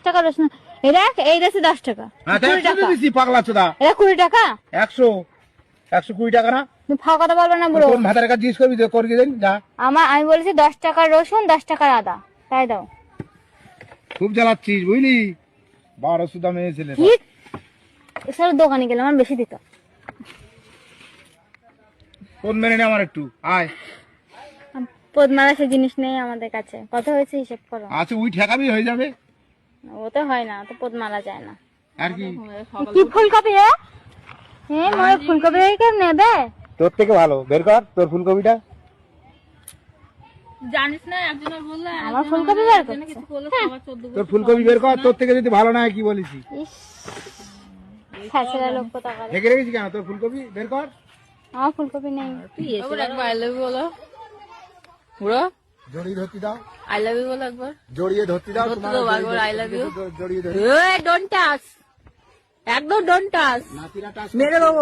টাকা রসুন, এটা এই রয়েছে 10 টাকা, হ্যাঁ 20 টাকা, পাগলা চোদা। এটা 20 টাকা। 120 টাকা না? তুমি ফাঁকা কথা বলবে না বুড়ো। কোন ভাতার কাছে জিজ্ঞেস করবি করে দিন যা। আমি বলেছি 10 টাকার রসুন, 10 টাকার আদা, তাই দাও। খুব জ্বালাচ্ছিস বুঝলি, 1200 দামে ছেলে। কি এসব দোকানে গেলে আমার বেশি দিত। কোন মেনে নে আমার একটু আয়। পদ্মার সে জিনিস নেই আমাদের কাছে, কত হয়েছে হিসেব করো। আচ্ছা ওই ঠেকাবি হয়ে যাবে। ও তো হয় না, তো পদ্মালা যায় না। আর কি কি ফুলকপি রে? হ্যাঁ মনে ফুলকপি কেউ নেবে? তোর থেকে ভালো, বের কর তোর ফুলকপিটা। জানিস না একজনের বললে আমার ফুলকপি বের করছে। তোর ফুলকপি বের কর, তোর থেকে যদি ভালো না হয় কি বলিস? ইস ছাছড়া লোক তো টাকা। ঢেকে রেখেছি কেন? তোর ফুলকপি বের কর। আমার ফুলকপি নেই। একবার আই লাভ ইউ বলো বুড়ো, জড়িয়ে ধরতে দাও, আই লাভ ইউ বলো একবার। জড়িয়ে ধরতে দাও। ধরতে দাও একবার আই লাভ ইউ। জড়িয়ে ধর। ডোন্ট টাচ, একদম ডোন্ট টাচ। নাতিরা টাচ মেরে বাবু